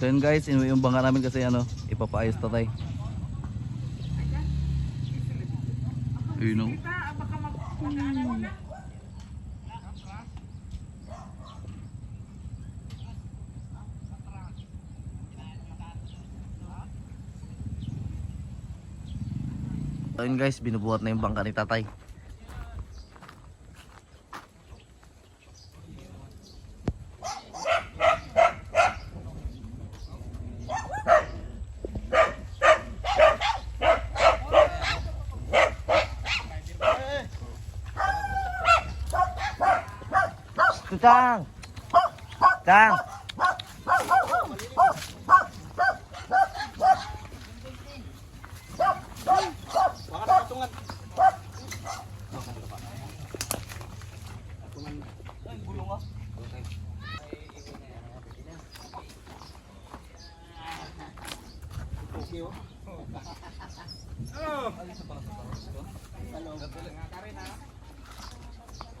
So yun guys, yung bangka namin kasi ano, ipapaayos tatay. Ayun o. So yun guys, binubuhat na yung bangka ni tatay. Tang! Tang!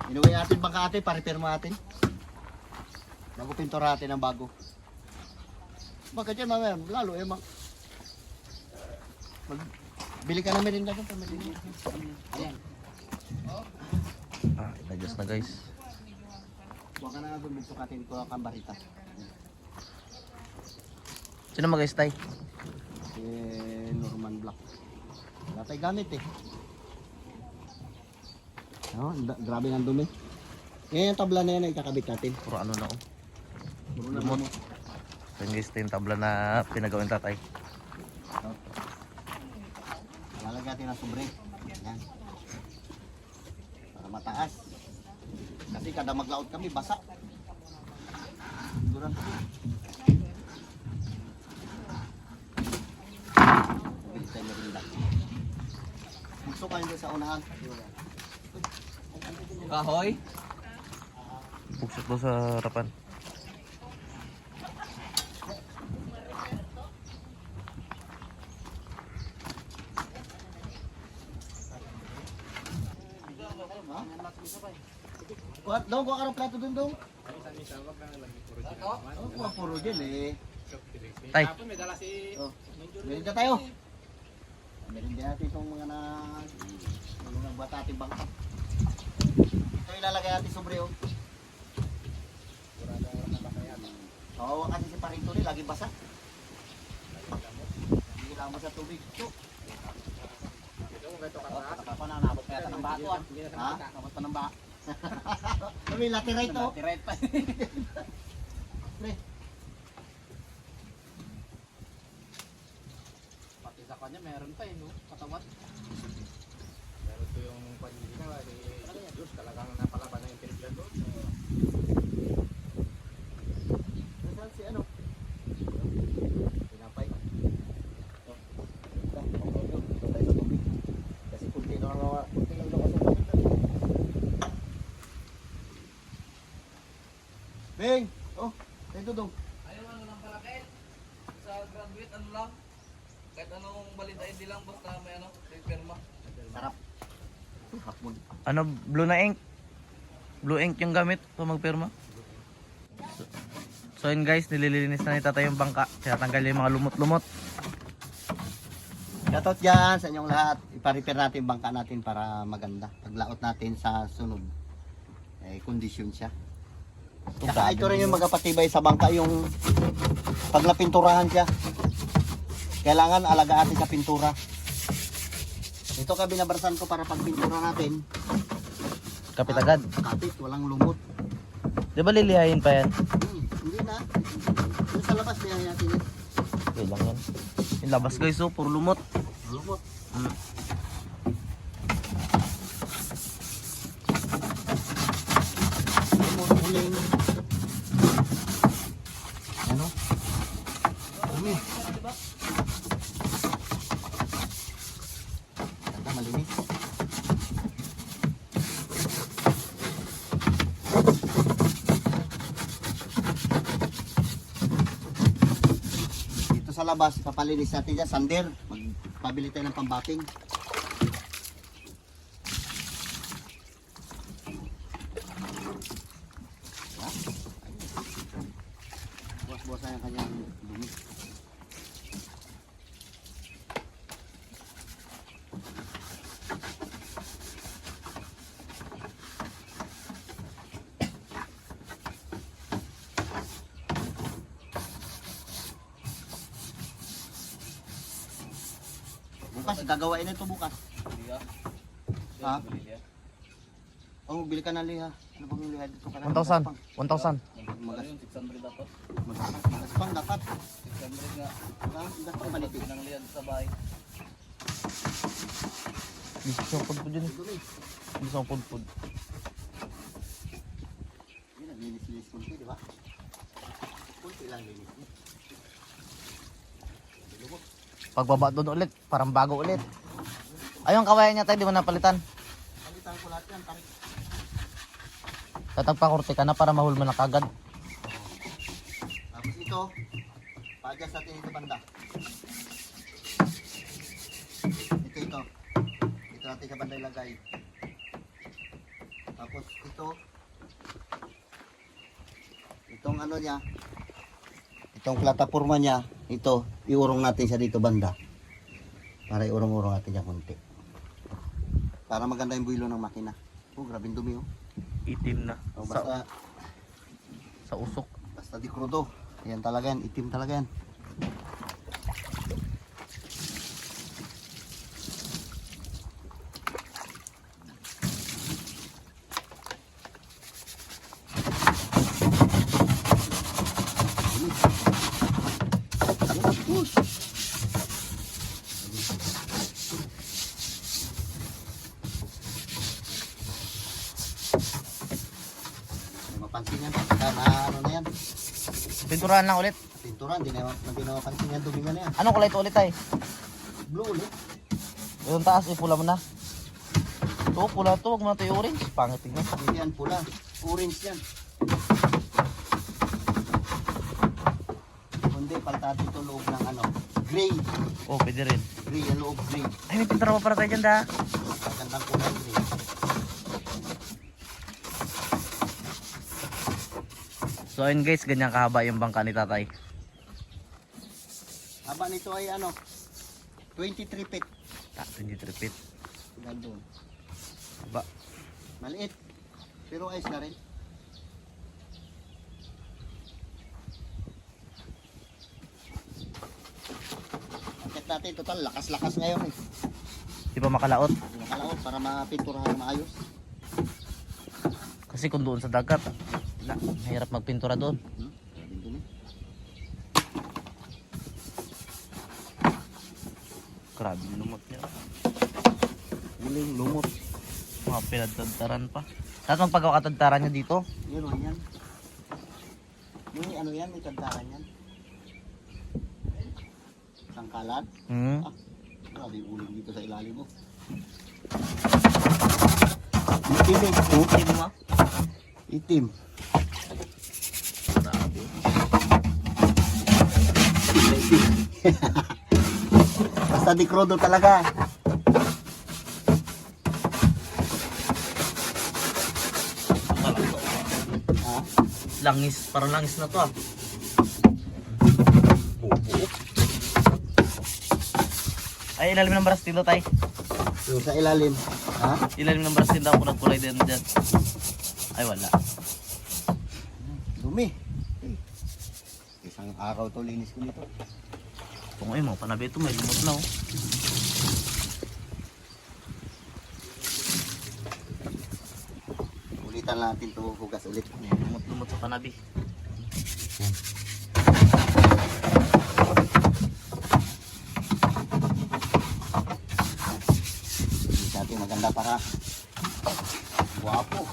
Inuwi natin bangka ate, paripirma natin. Bago pintura natin ang bago. Baka dyan mamaya, lalo eh bili ka na merinda doon. Ayan. Ah, inadjust na guys. Huwag ka na nga doon, magsukatin ko ang barita. Sino mag-stay? Norman Black. Wala tayo gamit eh. Oh, grabe ng dumi. Yan yung tabla na yan ay kakabit natin. Puro ano na oh. Puro na Lumot. lumot. So yun guys, ito yung tabla na pinagawin tatay. Lalagyan natin ng sobre. Yan. Para mataas. Kasi kada maglaot kami, basa. Duran kami. Bili tayo merinda. Gusto kayo doon sa unahan. Kahoy? Pugsok daw sa harapan. Dong, kuha ka ng plato dun, Dong. Oh, puro din eh. Tay, Oh, merinda tayo. Merinda natin itong mga nagbuhat natin bangka. Ito ilalagay natin sobre oh. Oo, kasi si Parito rin, lagi basa. Hindi lang basa tubig. Ito. Ako na, nabot pa yata ng bato ah. Ha? Nabot pa ng bato. Kami, laterite to. Laterite pa. Pre. Pati sa kanya meron pa no? Katawat. Meron to yung panilina Diyos talagang napalaban na yung piniglan doon. Nasaan si ano? Pinapay. Ito tayo sa tubig. Kasi kunti lang daw kasi tubig. Bing! Oh, ito dong. ayaw ano lang pala kahit sa graduate ano lang. Kahit anong balita hindi lang basta may ano, may pirma. Sarap. Hakmon. Ano, blue na ink? Blue ink yung gamit pa magpirma? So yun guys, nililinis na ni tatay yung bangka. Tinatanggal yung mga lumot-lumot. Shoutout dyan sa inyong lahat. Ipa-repair natin yung bangka natin para maganda. Paglaot natin sa sunod, kondisyon siya. Saka ito rin yung magpapatibay sa bangka, yung pag napinturahan siya. Kailangan alagaan natin sa pintura. Ito ka binabarsan ko para pag pintura natin. Kapit agad. Kapit, walang lumot. Di ba lilihayin pa yan? Hindi na. Yung sa labas niya natin yun. Okay lang yan. Yung labas guys oh, puro lumot. Lumot. Lumot, huling. Ano? Dumi. Ganda, malinis. Dito sa labas, papalinis natin dyan, sander. Magpabili tayo ng pambating. Buwas-buwas na yung kanyang dumi. Bukas, gagawain na ito bukas. Liha. Ha? Liha. Oh, bili ka ng liha. Ano bang yung liha dito? 1,000. 1,000. Ano yun? 600 dapat. Magaspang dapat. 600 nga. Magaspang manipis. Pinanglihan sa bahay. Bisa sa pudpud dyan. Dumi. Bisa sa pudpud. Yun, naglinis-linis kunti, di ba? Kunti lang linis. Lubog. Pagbaba doon ulit, parang bago ulit. Ayun, kawayan niya tayo, di mo napalitan. Palitan ko lahat yan, tarik. Tatagpakurte ka na para mahulma na kagad. Tapos ito, pa-adjust natin ito banda. Ito. Ito natin sa banda ilagay. Tapos ito, itong ano niya, itong plataforma niya, ito, iurong natin siya dito banda. Para iurong-urong natin siya konti. Para maganda yung buwilo ng makina. Oh, grabe yung dumi oh. Itim na. Oh, basta, Sa usok. basta di krudo. Yan talaga yan, itim talaga yan. May mapansin yan. Pagka na ano na yan. Pinturahan lang ulit. Pinturan, hindi na mapansin yan. Dumi na yan. Anong kulay ito ulit ay? Blue ulit. Yung taas, pula mo na. Ito, pula ito. Huwag mo na ito yung orange. Pangit tingnan. Hindi yan pula. Orange yan. Kundi paltati ito loob ng ano. Gray. Oh, pwede rin. Gray, ang loob gray. Ay, may pintura pa para tayo dyan da. Magandang kulay gray. So ayun guys, ganyan kahaba yung bangka ni tatay. Haba nito ay ano. 23 feet. 23 feet. Gandun. Haba. Maliit. Pero ayos na rin. Akit natin total. Lakas-lakas ngayon eh. Di pa makalaot. Nakalaot para mapinturahan maayos. Kasi kung doon sa dagat, mahirap magpintura doon. Grabe dumi. Grabe yung lumot niya. Uling, lumot. Mga pinagtagtaran pa. Tapos magpagkakatagtaran niya dito. Yun o yan. Yung ano yan, may kantaran yan. Sangkalan. Hmm. Grabe yung uling dito sa ilalim mo. Itim eh. Itim mo. Itim. Grabe. Basta di krodo talaga. Ha? Langis, parang langis na to ah. Ay, ilalim ng brass dito tay. Yung sa ilalim. Ha? Ilalim ng brass dito ako nagkulay din dyan. Ay, wala. Dumi. Isang araw to linis ko nito. Kung ay mga panabi ito, may lumot na oh. Ulitan natin to, hugas ulit. May lumot-lumot sa panabi. Linis natin maganda para guwapo.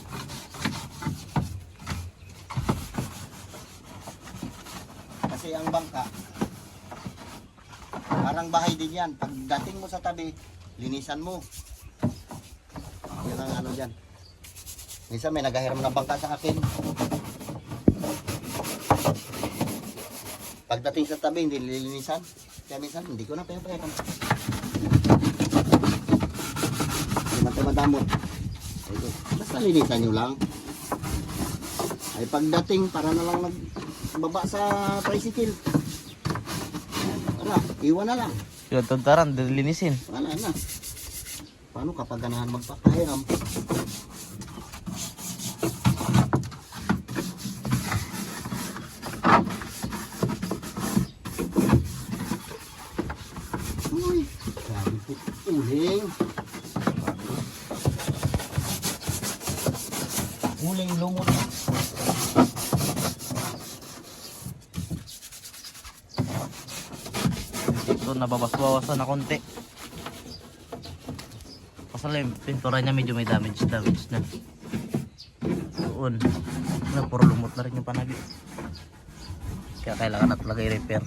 Kasi ang bangka, parang bahay din yan. Pagdating mo sa tabi, linisan mo. Yan ang ano dyan. Minsan may nagahiram ng bangka sa akin. Pagdating sa tabi, hindi nililinisan. Kaya minsan, hindi ko na pinapayakan. Hindi man tayo madamot. Basta linisan nyo lang. Ay pagdating, para na lang baba sa tricycle. Wala, iwan na lang. Yung tuntaran, dilinisin. Wala na. Paano kapag ganahan magpakahiram? Uy, grabe po. Uling. Uling lumot. Ito, nababas-bawasan na konti. Pasal yung pintura niya medyo may damage na. Doon. Puro lumot na rin yung panagi. Kaya kailangan na talaga i-repair.